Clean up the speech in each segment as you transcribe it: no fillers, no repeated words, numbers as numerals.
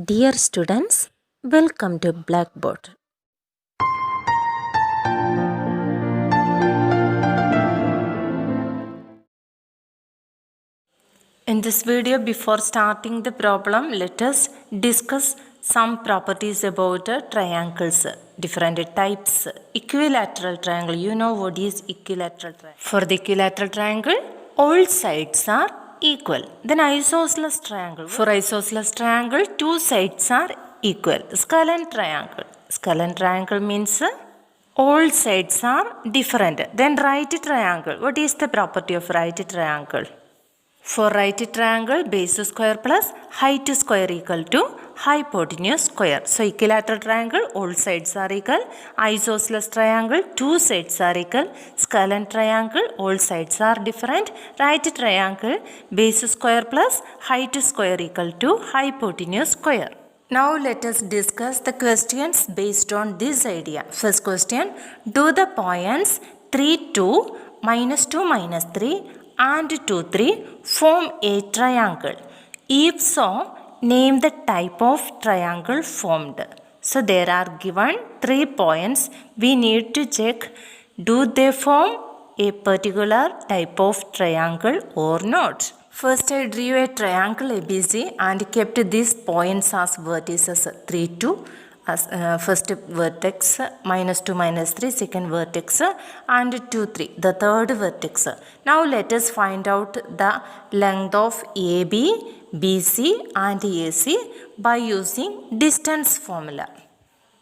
Dear students, welcome to Blackboard. In this video, before starting the problem, let us discuss some properties about triangles, different types. Equilateral triangle, you know what is equilateral triangle? For the equilateral triangle, all sides are equal. Then isosceles triangle. For isosceles triangle, two sides are equal. Scalene triangle. Scalene triangle means all sides are different. Then right triangle. What is the property of right triangle? For right triangle, base square plus height square equal to hypotenuse square. So equilateral triangle, all sides are equal. Isosceles triangle, two sides are equal. Scalene triangle, all sides are different. Right triangle, base square plus height square equal to hypotenuse square. Now let us discuss the questions based on this idea. First question, do the points 3, 2, minus 2, minus 3 and 2, 3 form a triangle? If so, name the type of triangle formed. So there are given 3 points. We need to check, do they form a particular type of triangle or not? First, I drew a triangle ABC and kept these points as vertices 3, 2. As first vertex minus 2, minus 3, second vertex and 2, 3, the third vertex. Now let us find out the length of AB, BC and AC by using distance formula.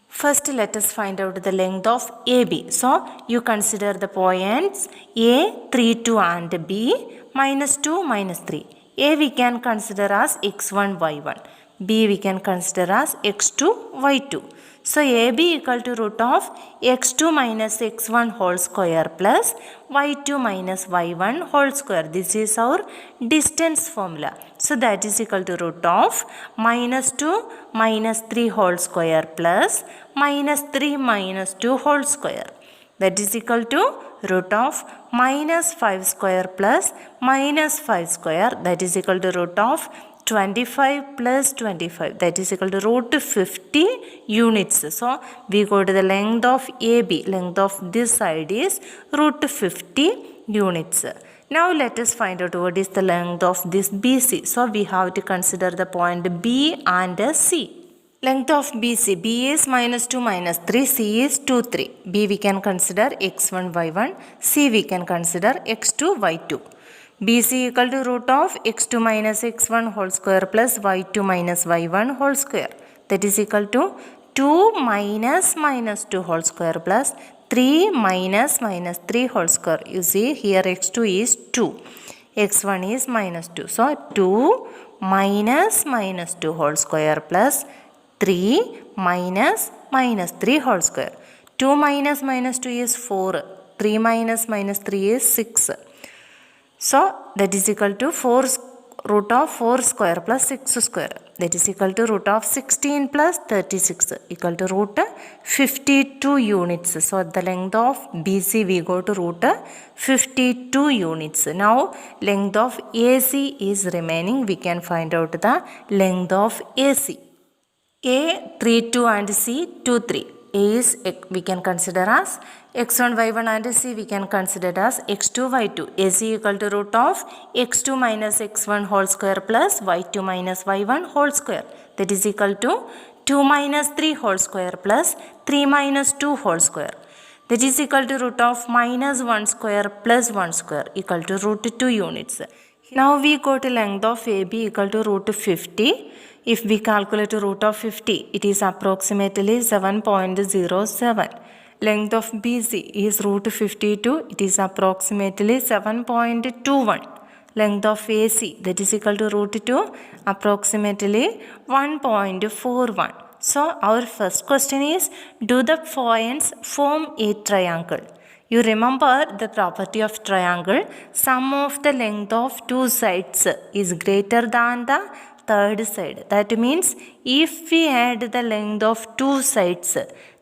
First, let us find out the length of AB. So, you consider the points A, 3, 2 and B, minus 2, minus 3. A we can consider as x1, y1. B we can consider as x2, y2. So, AB equal to root of x2 minus x1 whole square plus y2 minus y1 whole square. This is our distance formula. So, that is equal to root of minus 2 minus 3 whole square plus minus 3 minus 2 whole square. That is equal to root of minus 5 square plus minus 5 square. That is equal to root of 25 plus 25, that is equal to root 50 units. So, we go to the length of AB. Length of this side is root 50 units. Now, let us find out what is the length of this BC. So, we have to consider the point B and C. Length of BC. B is minus 2, minus 3. C is 2, 3. B we can consider x1, y1. C we can consider x2, y2. BC equal to root of x2 minus x1 whole square plus y2 minus y1 whole square. That is equal to 2 minus minus 2 whole square plus 3 minus minus 3 whole square. You see here x2 is 2. x1 is minus 2. So 2 minus minus 2 whole square plus 3 minus minus 3 whole square. 2 minus minus 2 is 4. 3 minus minus 3 is 6. So, that is equal to root of 4 square plus 6 square. That is equal to root of 16 plus 36 equal to root 52 units. So, the length of BC we go to root 52 units. Now, length of AC is remaining. We can find out the length of AC. A 3, 2 and C 2, 3. A is we can consider as x1, y1 and C we can consider as x2, y2. AC equal to root of x2 minus x1 whole square plus y2 minus y1 whole square. That is equal to 2 minus 3 whole square plus 3 minus 2 whole square. That is equal to root of minus 1 square plus 1 square equal to root 2 units. Now we go to length of AB equal to root 50. If we calculate root of 50, it is approximately 7.07. Length of BC is root 52. It is approximately 7.21. Length of AC, that is equal to root 2, approximately 1.41. So, our first question is, do the points form a triangle? You remember the property of triangle, sum of the length of two sides is greater than the third side. That means if we add the length of two sides,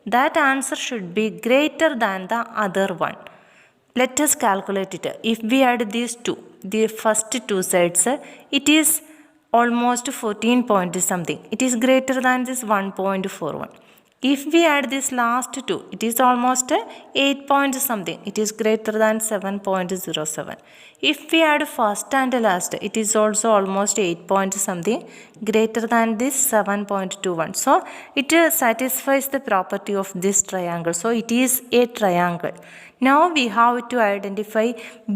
that answer should be greater than the other one. Let us calculate it. If we add these two, the first two sides, it is almost 14 point something. It is greater than this 1.41. If we add this last two, it is almost 8 point something. It is greater than 7.07. If we add first and last, it is also almost 8 point something, greater than this 7.21. So it satisfies the property of this triangle. So it is a triangle. Now we have to identify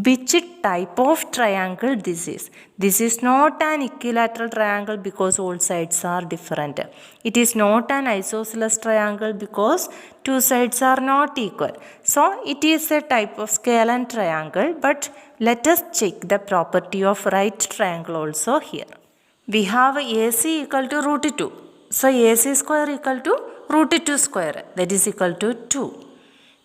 which type of triangle this is. This is not an equilateral triangle because all sides are different. It is not an isosceles triangle because two sides are not equal. So it is a type of scalene triangle, but let us check the property of right triangle also here. We have AC equal to root 2. So AC square equal to root 2 square, that is equal to 2.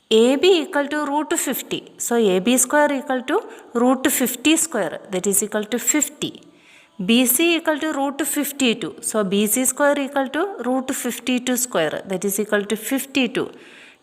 AB equal to root 50. So AB square equal to root 50 square, that is equal to 50. BC equal to root 52. So BC square equal to root 52 square, that is equal to 52.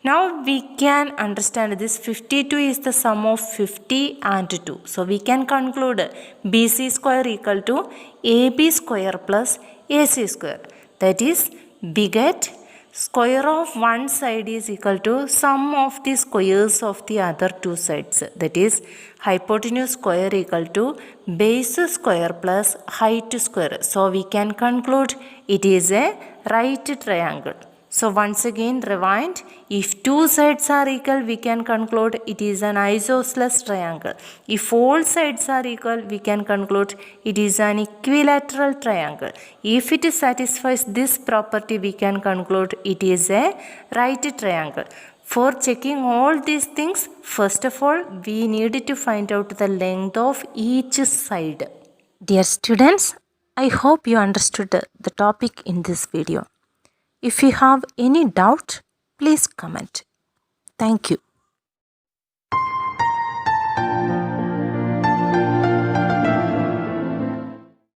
Now we can understand this 52 is the sum of 50 and 2. So we can conclude BC square equal to AB square plus AC square. That is, we get square of one side is equal to sum of the squares of the other two sides. That is, hypotenuse square equal to base square plus height square. So we can conclude it is a right triangle. So once again rewind, if two sides are equal, we can conclude it is an isosceles triangle. If all sides are equal, we can conclude it is an equilateral triangle. If it satisfies this property, we can conclude it is a right triangle. For checking all these things, first of all, we need to find out the length of each side. Dear students, I hope you understood the topic in this video. If you have any doubt, please comment. Thank you.